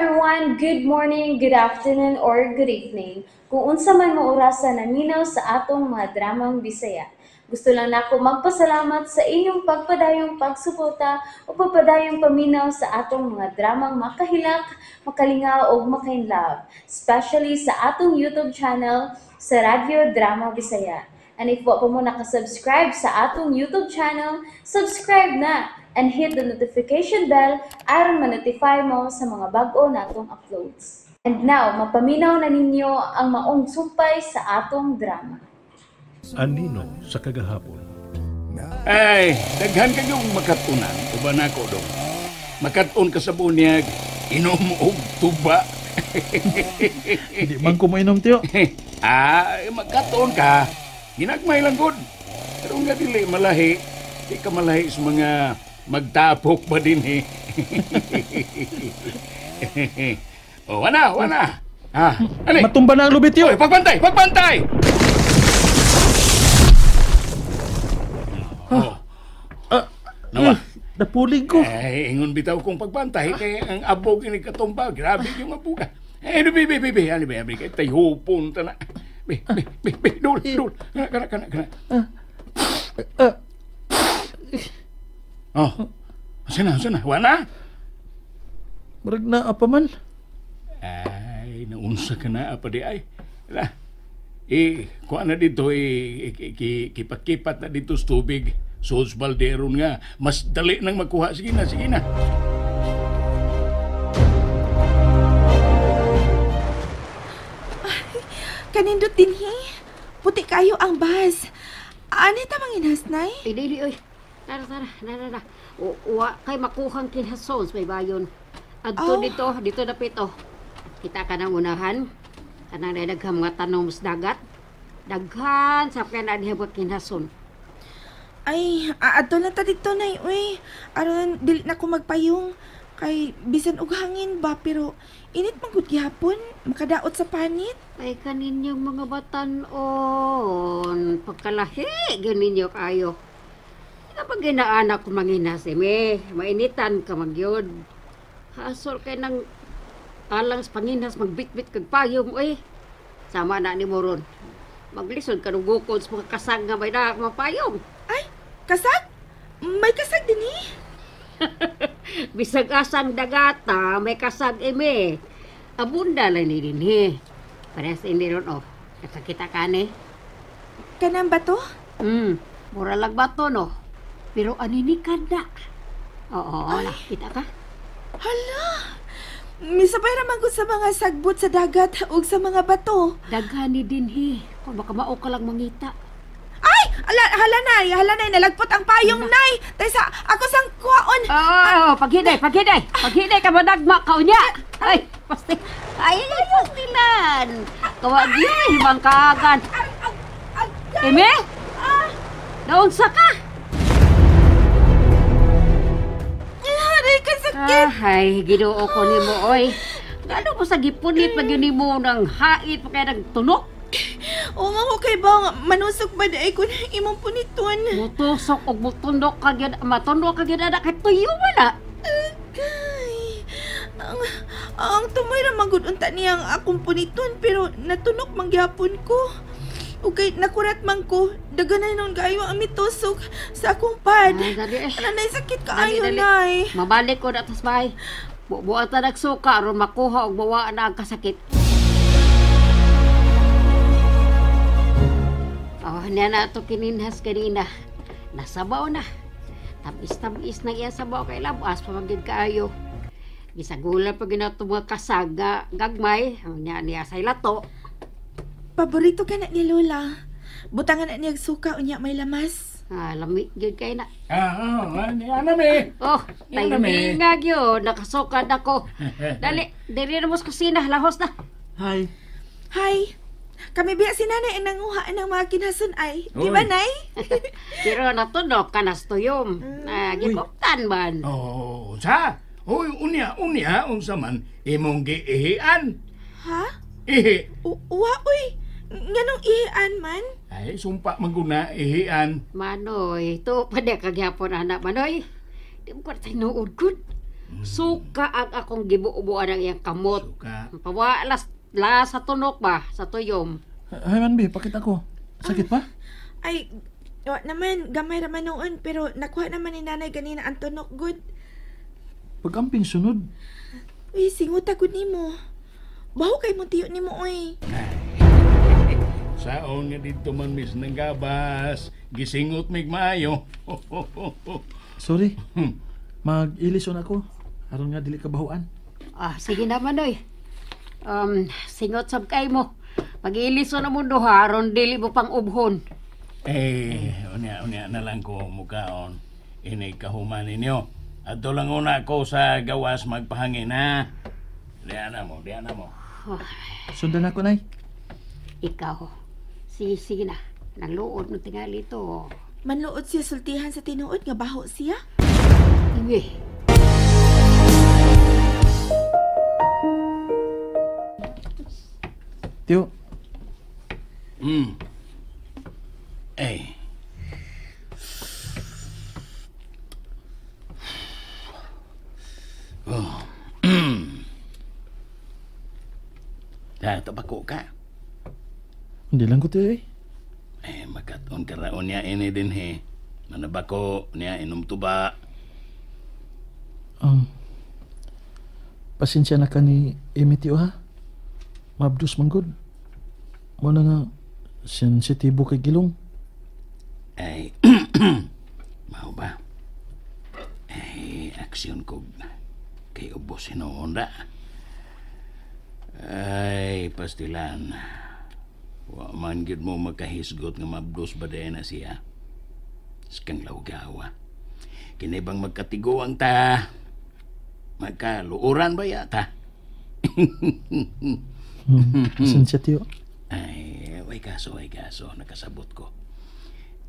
everyone, good morning, good afternoon, or good evening. Kung unsa man mo orasan naminaw sa atong mga dramang Bisaya. Gusto lang nako magpasalamat sa inyong pagpadayong pagsuporta o pagpadayong paminaw sa atong mga dramang makahilak, makalingaw o makainlove, especially sa atong YouTube channel sa Radyo Drama Bisaya. And if wa pa mo nakasubscribe sa atong YouTube channel, subscribe na and hit the notification bell aron ma-notify mo sa mga bag-o natong uploads. And now, mapaminaw na ninyo ang maong sumpay sa atong drama. Anino sa kagahapon. Ay, daghan kayong makatunan, uban ako dong. Makatun ka sa bunyag, inom og tuba. Hindi man ko mainom, tiyo. Makatun ka, ginagmay lang gud. Pero nga dili malahi, di ka malahi sa mga magtapok ba din eh. Oh, wana. Ali. Matumba na ang lubit, tiyo. Oy, pagbantay! Nawa. Napulig ko. Ingon bitaw kong pagbantay kay ang abog ini katumba. Grabe yung abuga. Bibi. Ano ba? Kay tayo punta na. Dul. Kana. Oh. Sana. Wana? Marag na apa man. Ay, naunsa ka na apa di ay. Wala. Kuha na dito, kipat-kipat na dito sa tubig. Sos balderon nga. Mas dali nang magkuha. Sige na. Kanindot din puti kayo ang bus. Ano ita manginhas, nay? Dili, oy. Tara. Uwa kay makuhang kinhasons may bayon. Adto dito na pito. Kita ka ng unahan. Kanang daghang mga tanong sa dagat. Daghan sa kaya na diha kinhason. Ay, ato na ta dito, nay. Uy, aron dili na ko magpayong. Kay bisan og hangin ba, pero init man gud gihapon. Makadaot sa panit. Ay kaninyong mga batan-on. Pagkalahi, ganinyo kayo. Kapag ginaanak ko manginas, mainitan ka magyod. Hasol kay nang alang sa panginas, magbitbit kag payong, Sama na ni mo ron. Maglisod ka ng bukod sa mga kasag nga may mapayong. Ay, kasag? May kasag din Bisag asang dagata, may kasag Abunda lang ni din Parehas hindi ron, Nakakita ka ni? Kanang bato? Mura lang bato, no? Pero anini kada. Oo, nakita ka? Hala! Misabay raman ko sa mga sagbot sa dagat o sa mga bato. Daghani din, Kung baka mao ka lang mangita. Ay! Hala, nay. Nalagpot ang payong, nay. Taysa, ako sang kuhaon. Paghiday. Paghiday ka madagma ka unya. Ay, pasti. Ay, pastilan. Kawag yun, hibang kaagan. Eme? Naunsa ka? Ay, kasakit. Ay, ginoo ko ni mo, oy. Gano'n ko sa gipunit pag yun mo ng hait pa kaya nagtunok? O nga ko kay bang manusok ba na ko imong puniton? Mutusok o mutundok kagyan, matundok kagyan na kay tuyo mo na. Agay. Ang tumoy na magud unta niyang akong puniton pero natunok mangyapon ko. Okay, nakurat man ko. Daganay nun kayo ang mitusok sa akong pad. Nanay, sakit kaayo, nay. Mabalik ko na tas bay. Bubuan ta nagsuka aron makuha og bawa na ang kasakit. Niya na ito kininhas kanina. Nasabaw na. Tamis na iya sabaw kay labas pamagid kaayo. Gisagulan pa ginato mga kasaga gagmay. Niya sa lato. Paborito ka na ni Lola. Butangan na niyag suka unya may lamas. Lami gyud kay na. Ano me? Tayo nga gyud nakasukad ako. Dali, diri na mo sa kusina, lahos na. Hi. Kami biya si nanay ang nanguha ng mga kinason ay. Di ba, nay? Pero natudok ka na tuyom. Gikoptan man. Sa? Unya, unsa man imong giihian? Ha? Ihi. Uy. Nganong ihian man? Ay, sumpa maguna ihian. Manoy, to pa de kagyapon anak Manoy. Di mo ko tinuod gud. Suka ang akong gibuubuan ang iyang kamot. Suka. Pawalas la sa tunok ba, sa tuyom. Hay man, be, pakita ko. Sakit pa? Ay, wa naman, gamay raman noon, pero nakuha naman ni nanay ganina ang tunok good. Pag-amping sunod. Uy, singuta gud nimo. Baho kay mo tiyo nimo oy. Saon nga dito man mis ng gabas. Gisingot mig maayo. Sorry. Mag-ilison ako. Aron nga dili ka bahuan. Sige naman oy. Singot sab kay mo. Pag-iiliso na mo duha, aron dili mo pang ubhon. Unya na lang ko mukaon. Ini kahuman ninyo. Adto lang una ako sa gawas magpahangin ha. Diyan na mo. Sundan ako, nay. Ikaw. Sige na. Nangluod mo tingali to. Manluod siya sultihan sa tinuod nga baho siya. Iwe. Tiyo, Eh. Oh. Tabako ka. hindi lang ko tiyo eh. Makaton ka raon niya ini din he. Manabako niya inom tuba. Pasensya na ka ni Amy tiyo ha. Mabdus man gud. Muna nga, sensitibo kay gilong. Ay, mau ba? Aksyon ko kay ubos hinonda. Ay, pastilan. Wa man gid mo makahisgot nga mabdos ba na siya. Skang lawgawa. Kinibang magkatiguang ta. Magkaluuran ba yata? Pasensya tiyo. Ay, way kaso, nakasabot ko.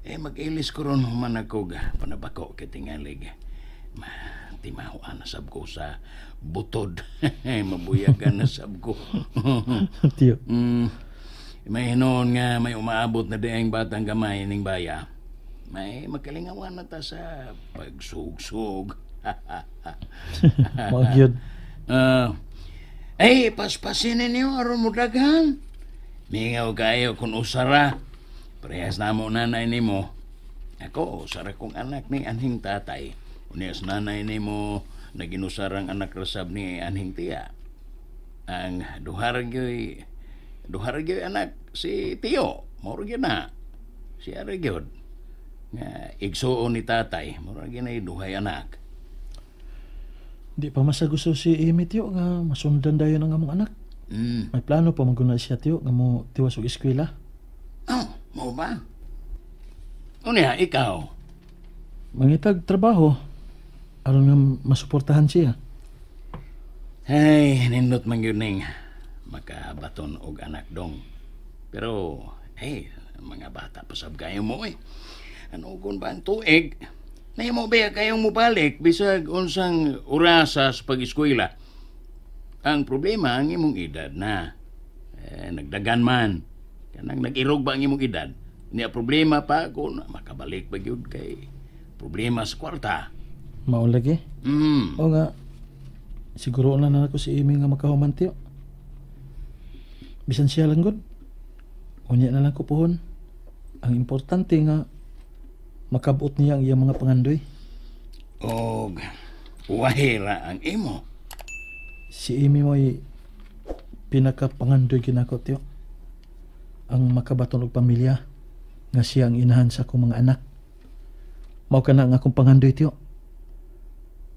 Mag-ilis ko ron human ako panabako kitingalig. Timahuan na sab ko sa butod. Mabuyagan na sab ko. Tiyo. May hinoon nga may umaabot na daing batang gamay ning baya. May magkalingawan na ta sa pagsugsug. Magyod. Ay, paspasin ninyo aron mo daghan. Mingaw kayo kung usara. Parehas na mo nanay ni mo. Ako, usara kong anak ni anhing tatay. Unyas nanay ni mo na ginusarang anak rasab ni anhing tiya. Ang duharagyoy anak si Tiyo. Moragyo na. Si Aragyod. Nga igsuon ni tatay. Moragyo na duhay anak. Di pa masagusto si Amy tiyo nga masundan dayon ang among anak. May plano pa maguna siya tiyo nga mo tiwas og eskwela. Oh, mo ba? Unya, ikaw? Mangitag trabaho aron nga masuportahan siya. Ay, nindot man yun ning makabaton og anak dong. Pero, mga bata pa sab kayo mo eh. Ano kung ba ang tuig? Nahimo ba kayong mubalik bisag unsang orasa sa pag-eskwela? Ang problema ang imong edad na. Nagdagan man. Kanang nag-irog ba ang imong edad? Niya problema pa kung makabalik ba yun kay problema sa kwarta. Maulagi. O nga, siguro na ako si Amy nga makahuman tiyo. Bisan siya lang gud. Unya na lang ko pohon. Ang importante nga makabuot niya ang iyang mga pangandoy. Og wahira ang imo. Si Amy mo'y pinakapangandoy ginako tiyo. Ang makabaton og pamilya nga siya ang inahan sa akong mga anak. Mao ka na ang akong pangandoy tiyo.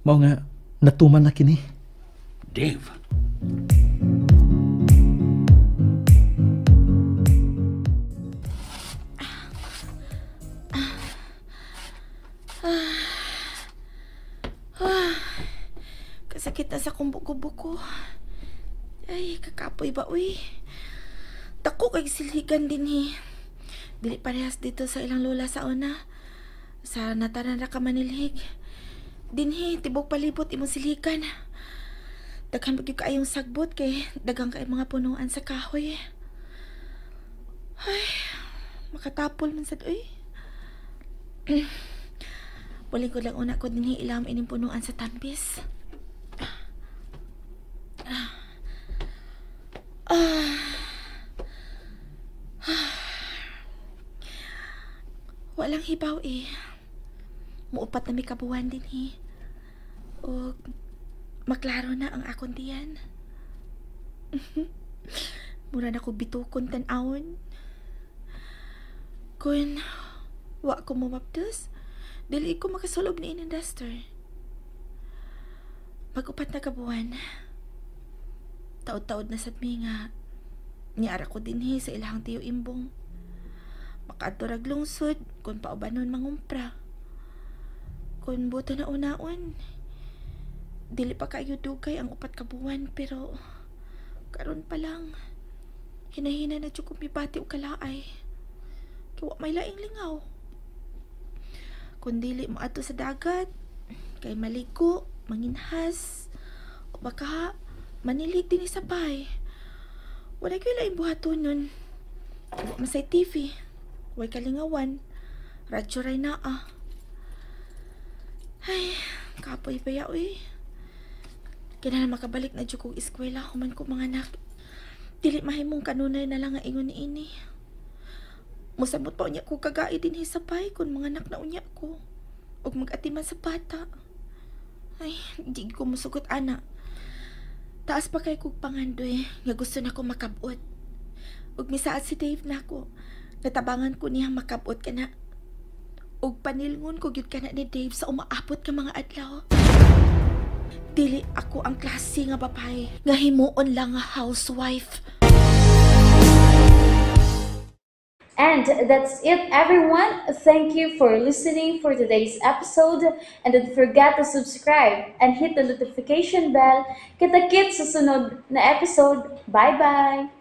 Mao nga natuman na kini. Dave. Kasakit na sa kumbuko-buko. Ay, kakapoy ba, uy? Dako kay silhigan din Dili parehas dito sa ilang lola sa una. Sa natanan ra ka manilhig. Dinhi, tibok palibot imong silhigan. Daghan bagyo kaayong sagbot kay daghang kay mga punuan sa kahoy. Ay, makatapol man sad, uy. Buling ko lang una ko dinhi ilam ining punuan sa tambis. lang hibaw eh. Muupat na may kabuhan din eh. O maklaro na ang akong tiyan. Mura na ko bitukon tan-awon. Kung wa ko mumapdos, dili ko makasulob ni in-induster. Mag-upat na kabuhan. Taod-taod na sad mi nga. Niara ko din sa ilahang tiyo imbong. Makaadto lungsod kung paubanon mangumpra. Kung buto na unaon, dili pa kayo dugay ang upat kabuhan, pero karon pa lang hinahina na jud ko mibati og kalaay. Kiwa may laing lingaw. Kung dili mo ato sa dagat, kay maligo, manginhas, o baka manilig din sa bay. Wala kayo laing buhaton nun. Huwag masay TV. Huwag kalingawan. Radyo ray na ah. Ay, kapoy ba ya uy. Kaya na makabalik na dyan kong eskwela human ko mga anak. Dili mahimong kanunay na lang nga ingon ni ini. Musamot pa unya ko kagai din sa bay kung mga anak na unya ko. Og mag-atiman sa bata. Ay, di ko musugot ana. Taas pa kay kong pangandoy nga gusto na ko makabot. Ug misaad si Dave na ko. Natabangan ko niya makabot ka na. Ug panilngon ko gyud ka na ni Dave sa umaabot ka mga adlaw. Dili ako ang klase nga babae nga himuon lang nga housewife. And that's it, everyone. Thank you for listening for today's episode. And don't forget to subscribe and hit the notification bell. Kita-kits sa sunod na episode. Bye-bye!